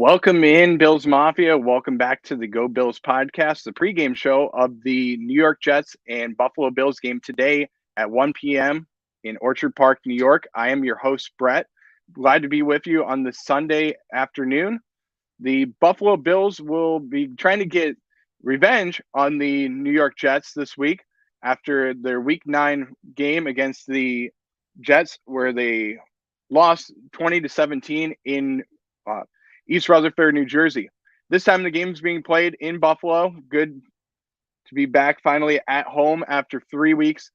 Welcome in, Bills Mafia. Welcome back to the Go Bills podcast, the pregame show of the New York Jets and Buffalo Bills game today at 1 p.m. in Orchard Park, New York. I am your host, Brett. Glad to be with you on this Sunday afternoon. The Buffalo Bills will be trying to get revenge on the New York Jets this week after their Week 9 game against the Jets, where they lost 20-17 in East Rutherford, New Jersey. This time the game's being played in Buffalo. Good to be back finally at home after 3 weeks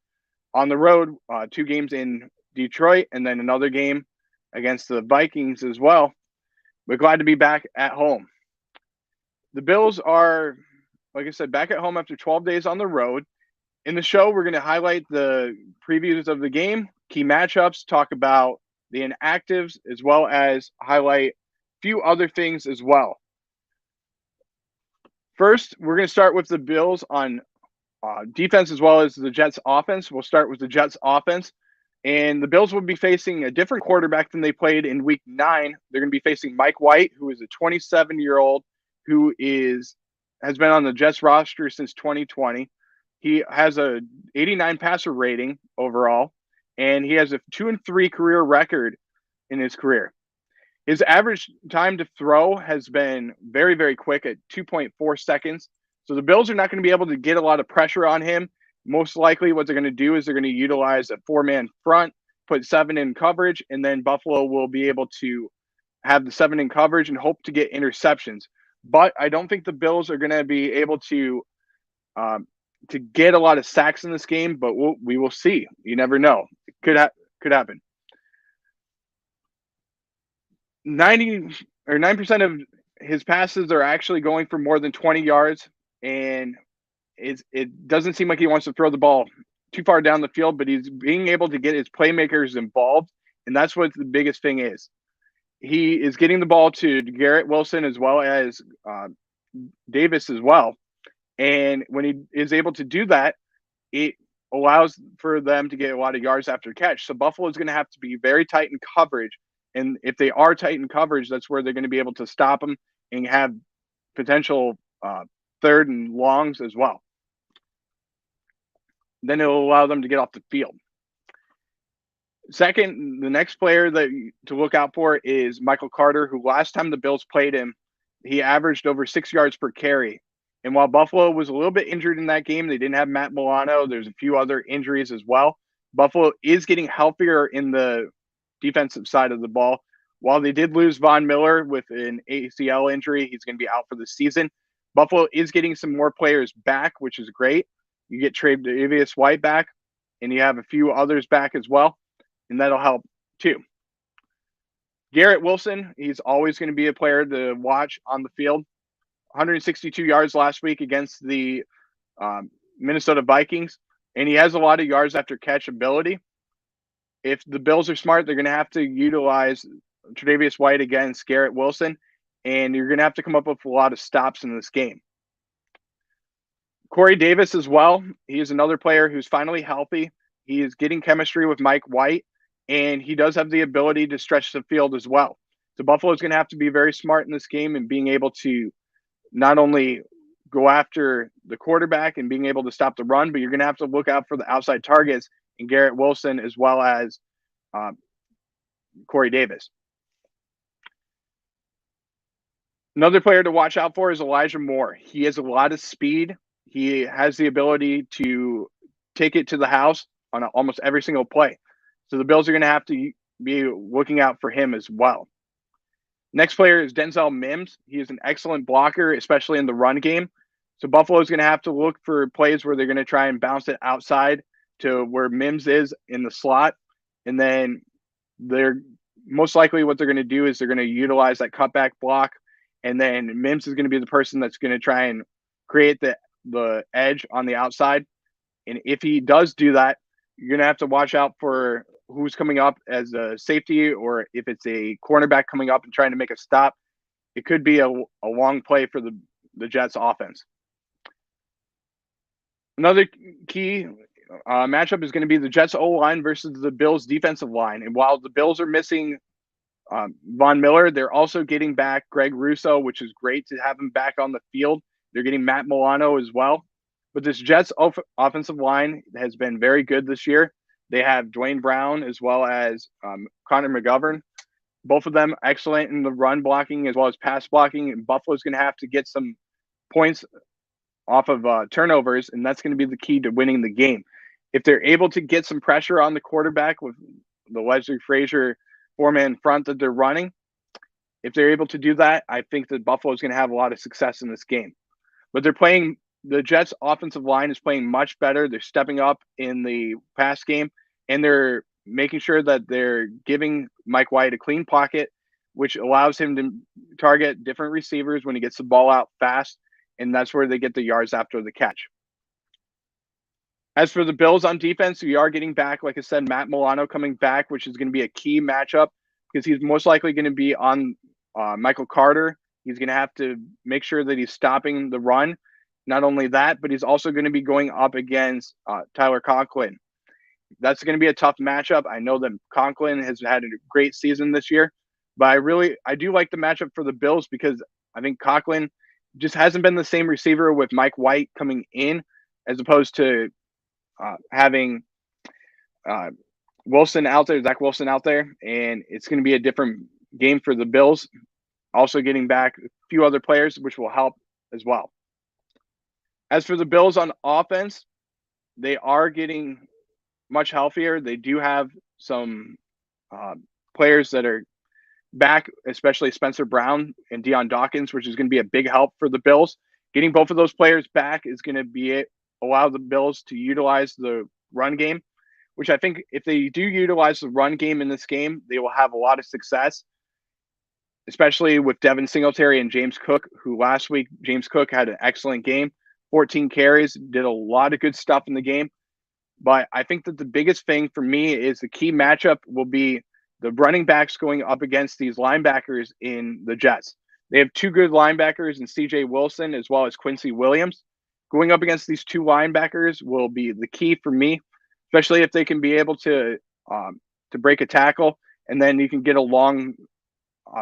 on the road. 2 games in Detroit and then another game against the Vikings as well. We're glad to be back at home. The Bills are, like I said, back at home after 12 days on the road. In the show, we're going to highlight the previews of the game, key matchups, talk about the inactives, as well as highlight a few other things as well. First, we're going to start with the Bills on defense as well as the Jets offense. We'll start with the Jets offense. And the Bills will be facing a different quarterback than they played in Week 9. They're going to be facing Mike White, who is a 27-year-old who has been on the Jets roster since 2020. He has a 89 passer rating overall, and he has a 2-3 career record in his career. His average time to throw has been very, very quick at 2.4 seconds. So the Bills are not going to be able to get a lot of pressure on him. Most likely what they're going to do is they're going to utilize a 4-man front, put 7 in coverage, and then Buffalo will be able to have the 7 in coverage and hope to get interceptions. But I don't think the Bills are going to be able to get a lot of sacks in this game, but we will see. You never know. It could happen. 9% of his passes are actually going for more than 20 yards, and it doesn't seem like he wants to throw the ball too far down the field, but he's being able to get his playmakers involved, and that's what the biggest thing is. He is getting the ball to Garrett Wilson as well as Davis as well, and when he is able to do that, it allows for them to get a lot of yards after catch. So Buffalo is going to have to be very tight in coverage. And if they are tight in coverage, that's where they're going to be able to stop them and have potential third and longs as well. Then it'll allow them to get off the field. Second, the next player to look out for is Michael Carter, who last time the Bills played him, he averaged over 6 yards per carry. And while Buffalo was a little bit injured in that game, they didn't have Matt Milano. There's a few other injuries as well. Buffalo is getting healthier in the defensive side of the ball. While they did lose Von Miller with an ACL injury, he's going to be out for the season. Buffalo is getting some more players back, which is great. You get Tre'Davious White back, and you have a few others back as well, and that'll help too. Garrett Wilson, he's always going to be a player to watch on the field. 162 yards last week against the Minnesota Vikings, and he has a lot of yards after catch ability. If the Bills are smart, they're going to have to utilize Tre'Davious White against Garrett Wilson, and you're going to have to come up with a lot of stops in this game. Corey Davis as well. He is another player who's finally healthy. He is getting chemistry with Mike White, and he does have the ability to stretch the field as well. So Buffalo is going to have to be very smart in this game and being able to not only go after the quarterback and being able to stop the run, but you're going to have to look out for the outside targets in Garrett Wilson as well as Corey Davis. Another player to watch out for is Elijah Moore. He has a lot of speed. He has the ability to take it to the house on almost every single play. So the Bills are going to have to be looking out for him as well. Next player is Denzel Mims. He is an excellent blocker, especially in the run game. So Buffalo is going to have to look for plays where they're going to try and bounce it outside to where Mims is in the slot. And then they're most likely what they're going to do is they're going to utilize that cutback block. And then Mims is going to be the person that's going to try and create the edge on the outside. And if he does do that, you're going to have to watch out for who's coming up as a safety, or if it's a cornerback coming up and trying to make a stop. It could be a long play for the Jets offense. Another key matchup is going to be the Jets O-line versus the Bills defensive line. And while the Bills are missing Von Miller. They're also getting back Greg Russo, which is great to have him back on the field. They're getting Matt Milano as well. But this Jets offensive line has been very good this year. They have Dwayne Brown as well as Connor McGovern. Both of them excellent in the run blocking as well as pass blocking. And Buffalo's going to have to get some points off of turnovers, and that's going to be the key to winning the game. If they're able to get some pressure on the quarterback with the Leslie Frazier four-man front that they're running, if they're able to do that, I think that Buffalo is going to have a lot of success in this game. But the Jets offensive line is playing much better. They're stepping up in the pass game, and they're making sure that they're giving Mike White a clean pocket, which allows him to target different receivers when he gets the ball out fast, and that's where they get the yards after the catch. As for the Bills on defense, we are getting back, like I said, Matt Milano coming back, which is going to be a key matchup because he's most likely going to be on Michael Carter. He's going to have to make sure that he's stopping the run. Not only that, but he's also going to be going up against Tyler Conklin. That's going to be a tough matchup. I know that Conklin has had a great season this year, but I do like the matchup for the Bills because I think Conklin just hasn't been the same receiver with Mike White coming in as opposed to having Zach Wilson out there, and it's going to be a different game for the Bills. Also getting back a few other players, which will help as well. As for the Bills on offense, they are getting much healthier. They do have some players that are back, especially Spencer Brown and Deion Dawkins, which is going to be a big help for the Bills. Getting both of those players back is going to allow the Bills to utilize the run game, which I think if they do utilize the run game in this game, they will have a lot of success, especially with Devin Singletary and James Cook, who last week, James Cook had an excellent game, 14 carries, did a lot of good stuff in the game. But I think that the biggest thing for me is the key matchup will be the running backs going up against these linebackers in the Jets. They have two good linebackers in C.J. Wilson as well as Quincy Williams. Going up against these two linebackers will be the key for me, especially if they can be able to break a tackle, and then you can get a long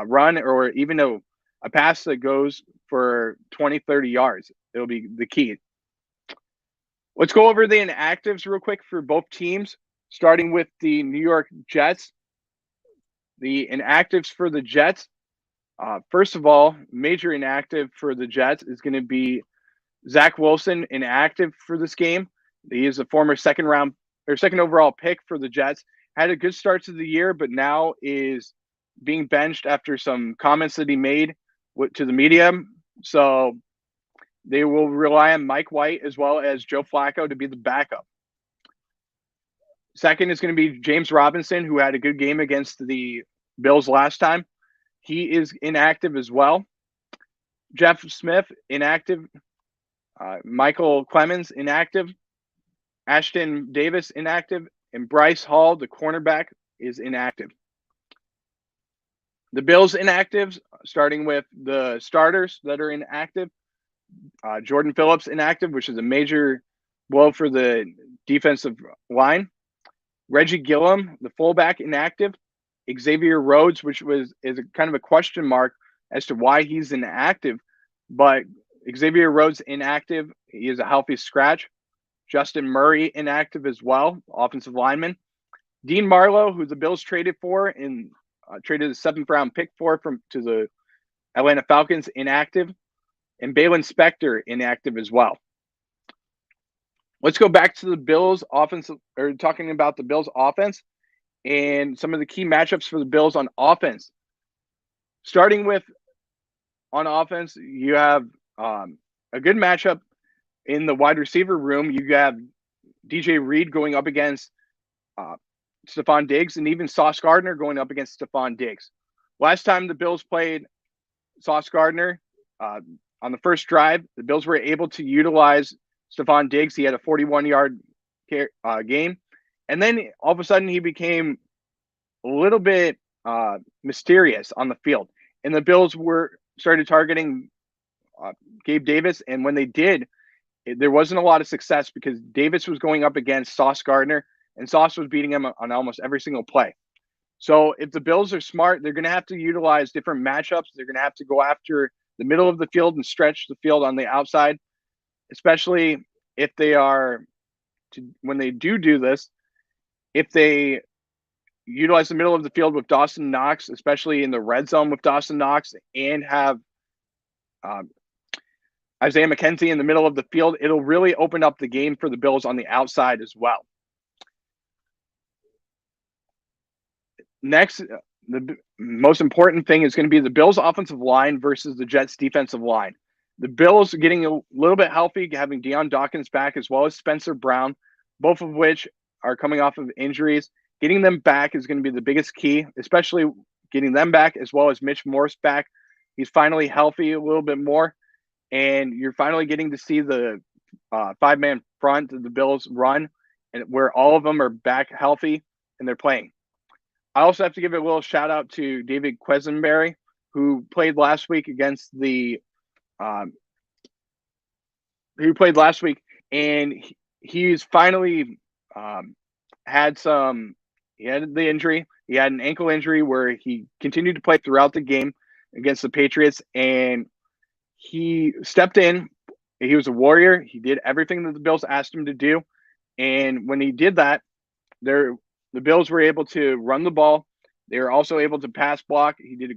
run or even a pass that goes for 20, 30 yards. It'll be the key. Let's go over the inactives real quick for both teams, starting with the New York Jets. The inactives for the Jets, first of all, major inactive for the Jets is going to be Zach Wilson, inactive for this game. He is a former second overall pick for the Jets. Had a good start to the year, but now is being benched after some comments that he made to the media. So they will rely on Mike White as well as Joe Flacco to be the backup. Second is going to be James Robinson, who had a good game against the Bills last time. He is inactive as well. Jeff Smith, inactive. Michael Clemens, inactive. Ashton Davis, inactive. And Bryce Hall, the cornerback, is inactive. The Bills inactives, starting with the starters that are inactive. Jordan Phillips inactive, which is a major blow for the defensive line. Reggie Gilliam, the fullback, inactive. Xavier Rhodes, which is a kind of a question mark as to why he's inactive, but Xavier Rhodes inactive. He is a healthy scratch. Justin Murray inactive as well, offensive lineman. Dean Marlowe, who the Bills traded for and traded a 7th round pick to the Atlanta Falcons, inactive. And Balin Spector inactive as well. Let's go back to the Bills offense, or talking about the Bills offense and some of the key matchups for the Bills on offense. Starting with on offense, you have a good matchup in the wide receiver room. You have DJ Reed going up against Stephon Diggs, and even Sauce Gardner going up against Stephon Diggs. Last time the Bills played Sauce Gardner, on the first drive, the Bills were able to utilize Stephon Diggs. He had a 41-yard game. And then all of a sudden he became a little bit mysterious on the field. And the Bills started targeting Gabe Davis. And when they did, there wasn't a lot of success because Davis was going up against Sauce Gardner, and Sauce was beating him on almost every single play. So if the Bills are smart, they're going to have to utilize different matchups. They're going to have to go after the middle of the field and stretch the field on the outside, especially if they are when they do this, if they utilize the middle of the field with Dawson Knox, especially in the red zone with Dawson Knox, and have um, Isaiah McKenzie in the middle of the field, it'll really open up the game for the Bills on the outside as well. Next, the most important thing is going to be the Bills' offensive line versus the Jets' defensive line. The Bills are getting a little bit healthy, having Deion Dawkins back as well as Spencer Brown, both of which are coming off of injuries. Getting them back is going to be the biggest key, especially getting them back as well as Mitch Morse back. He's finally healthy a little bit more, and you're finally getting to see the five-man front of the Bills run, and where all of them are back healthy and they're playing. I also have to give a little shout out to David Quesenberry, who played last week against the who played last week, and he's finally had some. He had the injury. He had an ankle injury where he continued to play throughout the game against the Patriots, and he stepped in. He was a warrior. He did everything that the Bills asked him to do, and when he did that, the Bills were able to run the ball. They were also able to pass block. He did a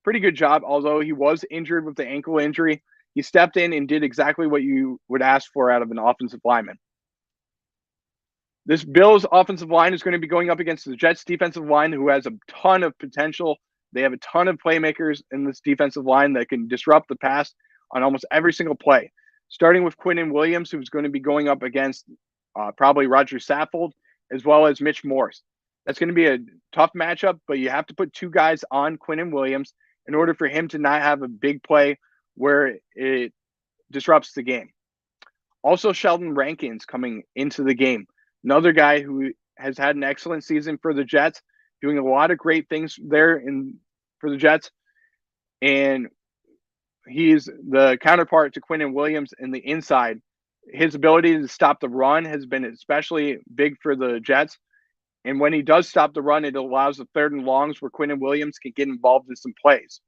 pretty good job, although he was injured with the ankle injury. He stepped in and did exactly what you would ask for out of an offensive lineman. This Bills offensive line is going to be going up against the Jets defensive line, who has a ton of potential. They have a ton of playmakers in this defensive line that can disrupt the pass on almost every single play. Starting with Quinnen Williams, who's going to be going up against probably Roger Saffold, as well as Mitch Morse. That's going to be a tough matchup, but you have to put two guys on Quinnen Williams in order for him to not have a big play where it disrupts the game. Also, Sheldon Rankins coming into the game. Another guy who has had an excellent season for the Jets, doing a lot of great things there for the Jets. And he's the counterpart to Quinnen Williams in the inside. His ability to stop the run has been especially big for the Jets. And when he does stop the run, it allows the third and longs where Quinnen Williams can get involved in some plays.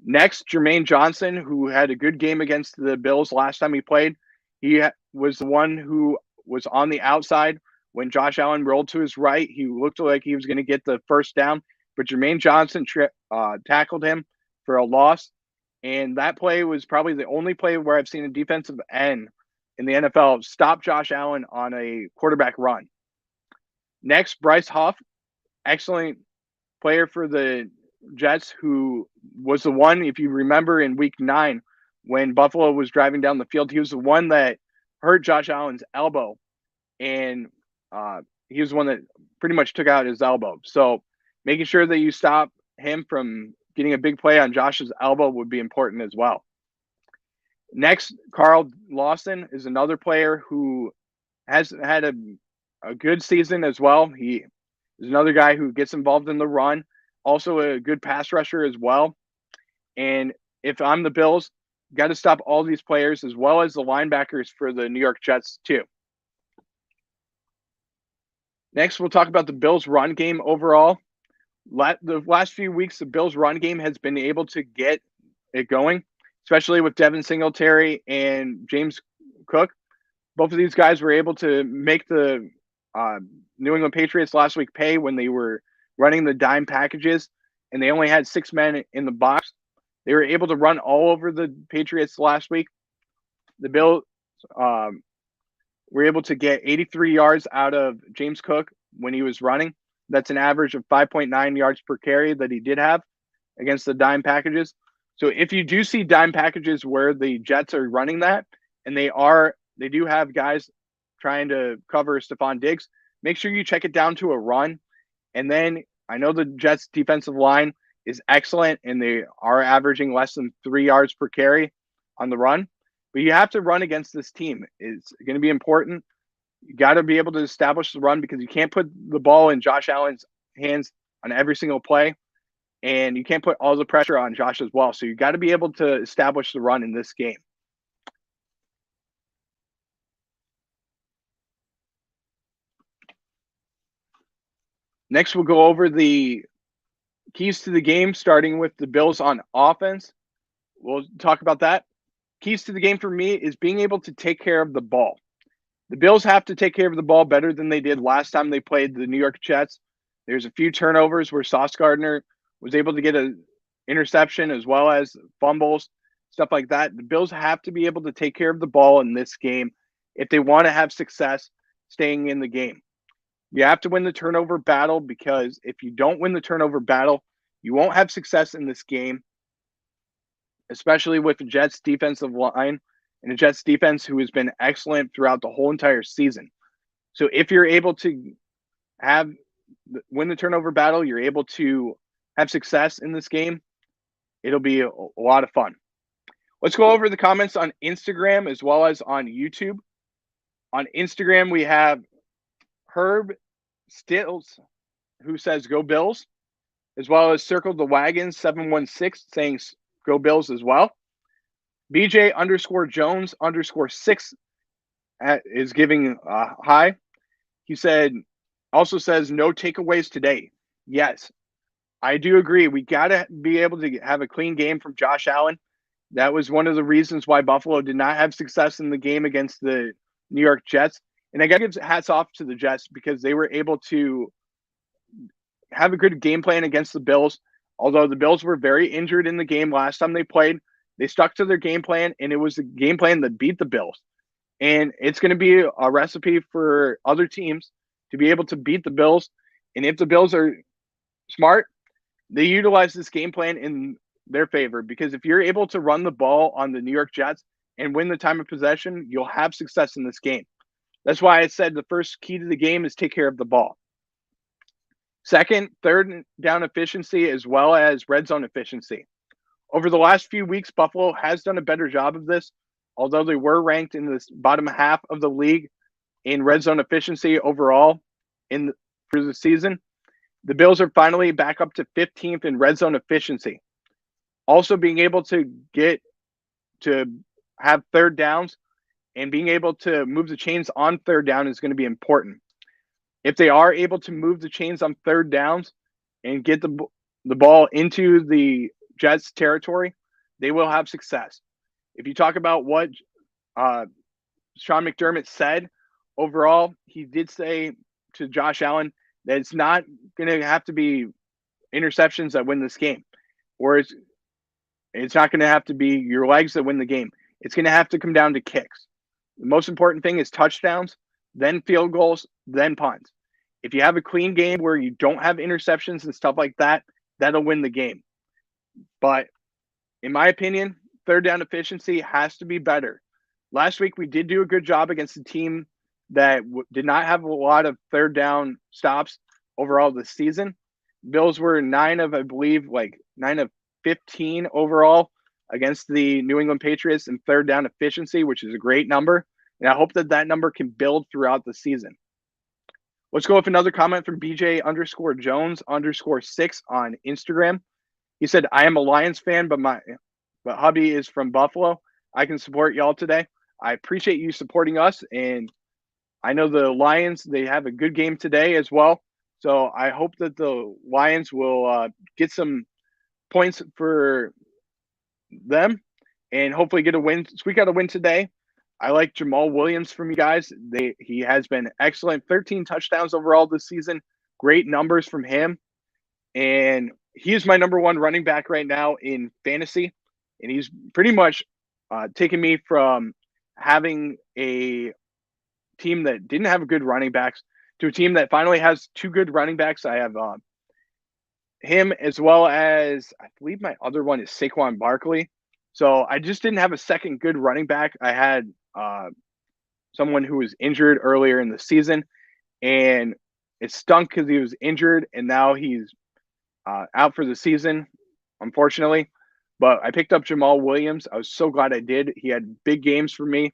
Next, Jermaine Johnson, who had a good game against the Bills last time he played. He was the one who was on the outside when Josh Allen rolled to his right. He looked like he was going to get the first down, but Jermaine Johnson tackled him for a loss. And that play was probably the only play where I've seen a defensive end in the NFL stop Josh Allen on a quarterback run. Next, Bryce Huff, excellent player for the Jets, who was the one, if you remember, in Week 9 when Buffalo was driving down the field, he was the one that hurt Josh Allen's elbow, and he was the one that pretty much took out his elbow. So making sure that you stop him from getting a big play on Josh's elbow would be important as well. Next, Carl Lawson is another player who has had a good season as well. He is another guy who gets involved in the run, also a good pass rusher as well. And if I'm the Bills, got to stop all these players as well as the linebackers for the New York Jets too. Next, we'll talk about the Bills' run game overall. The last few weeks, the Bills' run game has been able to get it going, especially with Devin Singletary and James Cook. Both of these guys were able to make the New England Patriots last week pay when they were running the dime packages, and they only had 6 men in the box. They were able to run all over the Patriots last week. The Bills were able to get 83 yards out of James Cook when he was running. That's an average of 5.9 yards per carry that he did have against the dime packages. So if you do see dime packages where the Jets are running that, and they do have guys trying to cover Stephon Diggs, make sure you check it down to a run. And then I know the Jets defensive line is excellent, and they are averaging less than 3 yards per carry on the run. But you have to run against this team. It's going to be important. You got to be able to establish the run because you can't put the ball in Josh Allen's hands on every single play, and you can't put all the pressure on Josh as well. So you got to be able to establish the run in this game. Next, we'll go over the keys to the game, starting with the Bills on offense. We'll talk about that. Keys to the game for me is being able to take care of the ball. The Bills have to take care of the ball better than they did last time they played the New York Jets. There's a few turnovers where Sauce Gardner was able to get an interception as well as fumbles, stuff like that. The Bills have to be able to take care of the ball in this game if they want to have success staying in the game. You have to win the turnover battle, because if you don't win the turnover battle, you won't have success in this game, especially with the Jets defensive line and the Jets defense who has been excellent throughout the whole entire season. So if you're able to have win the turnover battle, you're able to have success in this game, it'll be a lot of fun. Let's go over the comments on Instagram as well as on YouTube. On Instagram, we have Herb Stills, who says go Bills, as well as Circle the Wagon 716 saying go Bills as well. BJ _ Jones _ 6 is giving hi. He also says no takeaways today. Yes, I do agree. We got to be able to have a clean game from Josh Allen. That was one of the reasons why Buffalo did not have success in the game against the New York Jets. And I got to give hats off to the Jets because they were able to have a good game plan against the Bills. Although the Bills were very injured in the game last time they played, they stuck to their game plan, and it was the game plan that beat the Bills. And it's going to be a recipe for other teams to be able to beat the Bills. And if the Bills are smart, they utilize this game plan in their favor, because if you're able to run the ball on the New York Jets and win the time of possession, you'll have success in this game. That's why I said the first key to the game is take care of the ball. Second, third down efficiency as well as red zone efficiency. Over the last few weeks, Buffalo has done a better job of this, although they were ranked in the bottom half of the league in red zone efficiency overall for the season. The Bills are finally back up to 15th in red zone efficiency. Also, being able to get to have third downs and being able to move the chains on third down is going to be important. If they are able to move the chains on third downs and get the ball into the Jets territory, they will have success. If you talk about what Sean McDermott said, overall, he did say to Josh Allen that it's not going to have to be interceptions that win this game, or it's not going to have to be your legs that win the game. It's going to have to come down to kicks. The most important thing is touchdowns, then field goals, then punts. If you have a clean game where you don't have interceptions and stuff like that, that'll win the game. But in my opinion, third down efficiency has to be better. Last week, we did do a good job against a team that did not have a lot of third down stops overall this season. Bills were 9 of 15 overall against the New England Patriots in third down efficiency, which is a great number. And I hope that number can build throughout the season. Let's go with another comment from BJ _ Jones _ 6 on Instagram. He said, I am a Lions fan, but hubby is from Buffalo. I can support y'all today. I appreciate you supporting us. And I know the Lions, they have a good game today as well. So I hope that the Lions will get some points for them and hopefully get a win. Squeak out a win today. I like Jamal Williams from you guys. He has been excellent. 13 touchdowns overall this season. Great numbers from him. And he is my number one running back right now in fantasy. And he's pretty much taken me from having a team that didn't have good running backs to a team that finally has 2 good running backs. I have him as well as I believe my other one is Saquon Barkley. So I just didn't have a second good running back. I had someone who was injured earlier in the season, and it stunk because he was injured, and now he's out for the season, unfortunately. But I picked up Jamal Williams. I was so glad I did. He had big games for me,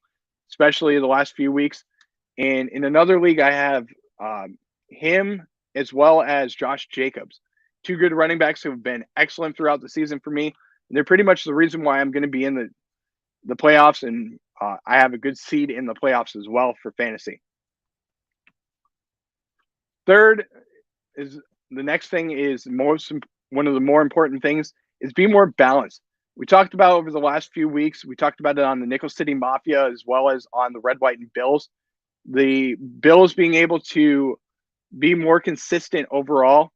especially the last few weeks. And in another league, I have him as well as Josh Jacobs. 2 good running backs who have been excellent throughout the season for me. And they're pretty much the reason why I'm going to be in the playoffs, and I have a good seed in the playoffs as well for fantasy. Third is the next thing is one of the more important things is be more balanced. We talked about over the last few weeks. We talked about it on the Nickel City Mafia as well as on the Red, White, and Bills. The Bills being able to be more consistent overall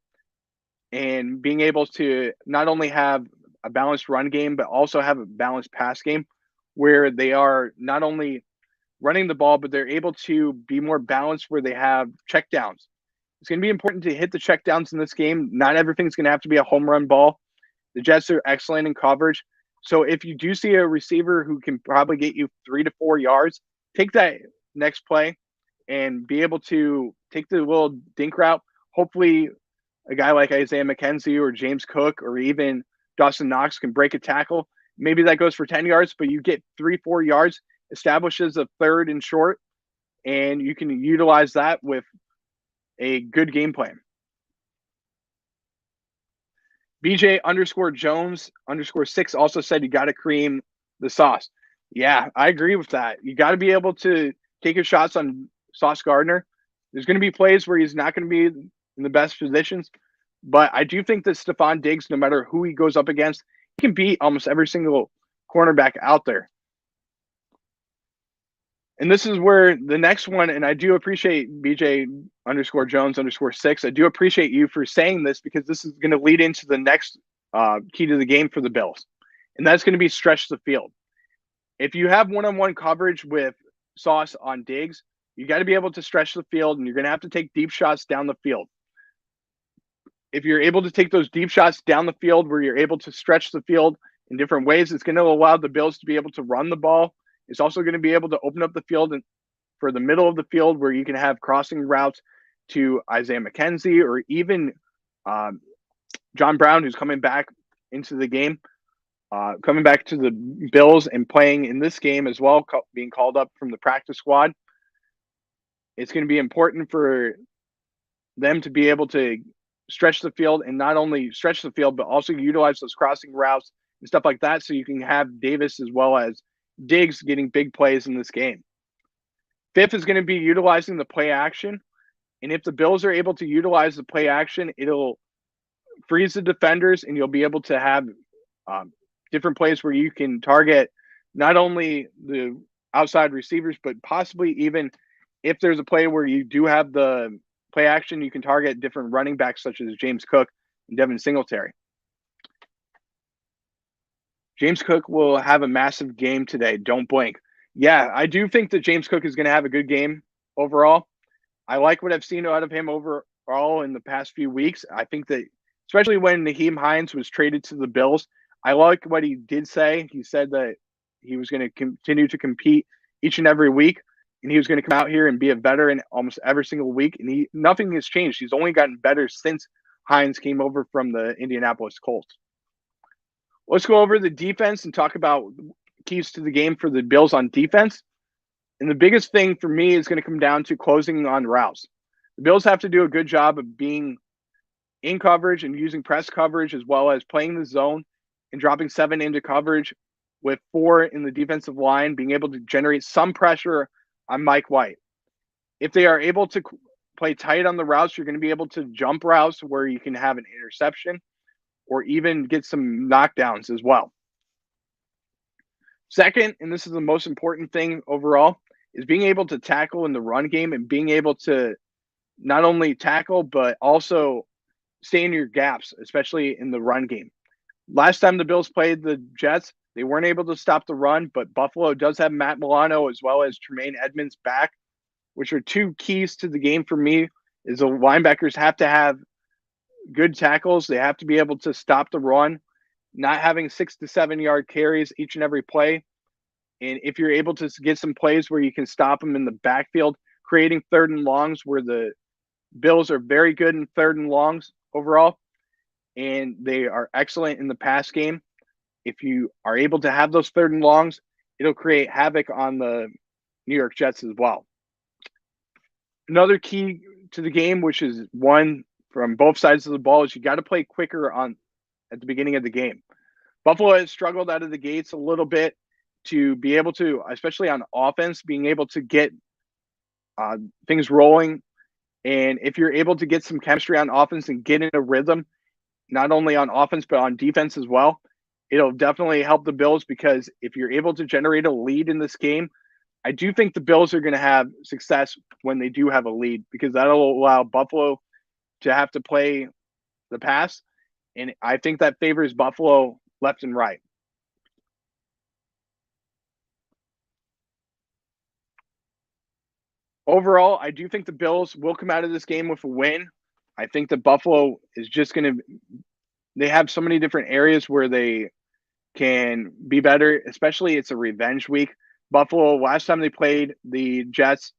and being able to not only have a balanced run game, but also have a balanced pass game where they are not only running the ball, but they're able to be more balanced where they have checkdowns. It's going to be important to hit the checkdowns in this game. Not everything's going to have to be a home run ball. The Jets are excellent in coverage. So if you do see a receiver who can probably get you 3 to 4 yards, take that next play and be able to take the little dink route. Hopefully a guy like Isaiah McKenzie or James Cook or even Dawson Knox can break a tackle. Maybe that goes for 10 yards, but you get 3, 4 yards, establishes a third and short, and you can utilize that with a good game plan. BJ _Jones _6 also said you got to cream the sauce. Yeah, I agree with that. You got to be able to take your shots on Sauce Gardner. There's going to be plays where he's not going to be in the best positions, but I do think that Stephon Diggs, no matter who he goes up against, he can beat almost every single cornerback out there. And this is where the next one, and I do appreciate BJ _Jones _6. I do appreciate you for saying this because this is going to lead into the next key to the game for the Bills, and that's going to be stretch the field. If you have one-on-one coverage with Sauce on Diggs, you got to be able to stretch the field, and you're going to have to take deep shots down the field. If you're able to take those deep shots down the field where you're able to stretch the field in different ways, it's going to allow the Bills to be able to run the ball. It's also going to be able to open up the field for the middle of the field where you can have crossing routes to Isaiah McKenzie or even John Brown, who's coming back into the game, coming back to the Bills and playing in this game as well, being called up from the practice squad. It's going to be important for them to be able to stretch the field and not only stretch the field, but also utilize those crossing routes and stuff like that so you can have Davis as well as Diggs getting big plays in this game. Fifth is going to be utilizing the play action. And if the Bills are able to utilize the play action, it'll freeze the defenders and you'll be able to have different plays where you can target not only the outside receivers, but possibly even if there's a play where you do have the play action, you can target different running backs such as James Cook and Devin Singletary. James Cook will have a massive game today. Don't blink. Yeah, I do think that James Cook is going to have a good game overall. I like what I've seen out of him overall in the past few weeks. I think that, especially when Nyheim Hines was traded to the Bills, I like what he did say. He said that he was going to continue to compete each and every week, and he was going to come out here and be a veteran almost every single week. And nothing has changed. He's only gotten better since Hines came over from the Indianapolis Colts. Let's go over the defense and talk about keys to the game for the Bills on defense. And the biggest thing for me is going to come down to closing on routes. The Bills have to do a good job of being in coverage and using press coverage as well as playing the zone and dropping 7 into coverage with 4 in the defensive line, being able to generate some pressure on Mike White. If they are able to play tight on the routes, you're going to be able to jump routes where you can have an interception or even get some knockdowns as well. Second, and this is the most important thing overall, is being able to tackle in the run game and being able to not only tackle, but also stay in your gaps, especially in the run game. Last time the Bills played the Jets, they weren't able to stop the run, but Buffalo does have Matt Milano as well as Tremaine Edmonds back, which are 2 keys to the game for me, is the linebackers have to have good tackles. They have to be able to stop the run, not having 6 to 7 yard carries each and every play. And if you're able to get some plays where you can stop them in the backfield, creating 3rd and longs where the Bills are very good in 3rd and longs overall, and they are excellent in the pass game. If you are able to have those 3rd and longs, it'll create havoc on the New York Jets as well. Another key to the game, which is one from both sides of the ball, is you got to play quicker at the beginning of the game. Buffalo has struggled out of the gates a little bit to be able to, especially on offense, being able to get things rolling And if you're able to get some chemistry on offense and get in a rhythm, not only on offense, but on defense as well, it'll definitely help the Bills because if you're able to generate a lead in this game, I do think the Bills are going to have success when they do have a lead because that'll allow Buffalo to have to play the pass. And I think that favors Buffalo left and right. Overall, I do think the Bills will come out of this game with a win. I think that Buffalo is just going to, they have so many different areas where they can be better, especially it's a revenge week. Buffalo, last time they played the Jets,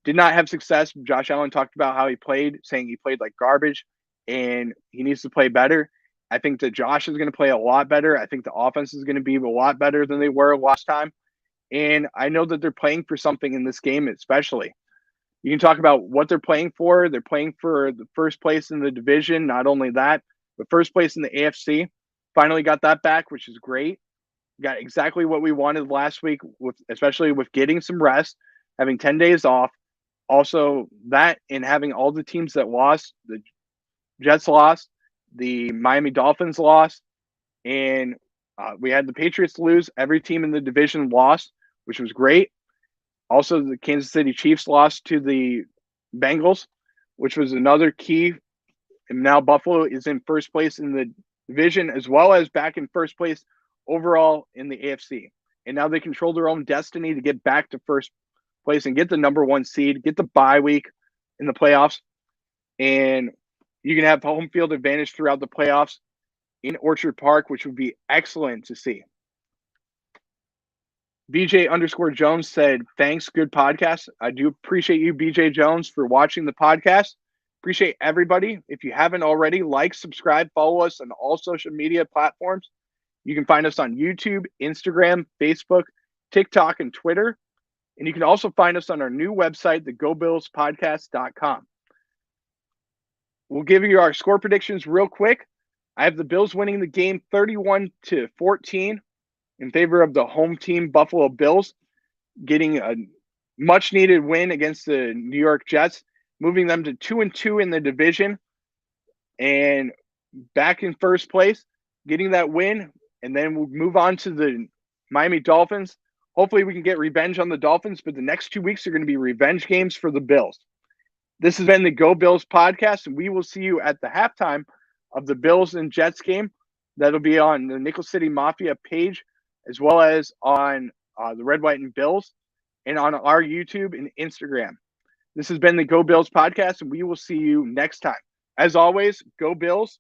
did not have success. Josh Allen talked about how he played, saying he played like garbage and he needs to play better. I think that Josh is going to play a lot better. I think the offense is going to be a lot better than they were last time. And I know that they're playing for something in this game, especially. You can talk about what they're playing for. They're playing for the first place in the division. Not only that, but first place in the AFC. Finally got that back, which is great. Got exactly what we wanted last week, with especially with getting some rest, having 10 days off. Also, that and having all the teams that lost, the Jets lost, the Miami Dolphins lost, and we had the Patriots lose. Every team in the division lost, which was great. Also, the Kansas City Chiefs lost to the Bengals, which was another key. And now Buffalo is in first place in the division, as well as back in first place overall in the AFC. And now they control their own destiny to get back to first place and get the number one seed, get the bye week in the playoffs. And you can have home field advantage throughout the playoffs in Orchard Park, which would be excellent to see. BJ_Jones said, thanks, good podcast. I do appreciate you, BJ Jones, for watching the podcast. Appreciate everybody. If you haven't already, like, subscribe, follow us on all social media platforms. You can find us on YouTube, Instagram, Facebook, TikTok, and Twitter. And you can also find us on our new website, thegobillspodcast.com. We'll give you our score predictions real quick. I have the Bills winning the game 31-14 in favor of the home team Buffalo Bills, getting a much-needed win against the New York Jets, moving them to 2-2 in the division and back in first place, getting that win. And then we'll move on to the Miami Dolphins. Hopefully we can get revenge on the Dolphins, but the next 2 weeks are going to be revenge games for the Bills. This has been the Go Bills podcast, and we will see you at the halftime of the Bills and Jets game. That'll be on the Nickel City Mafia page, as well as on the Red, White, and Bills, and on our YouTube and Instagram. This has been the Go Bills podcast, and we will see you next time. As always, Go Bills.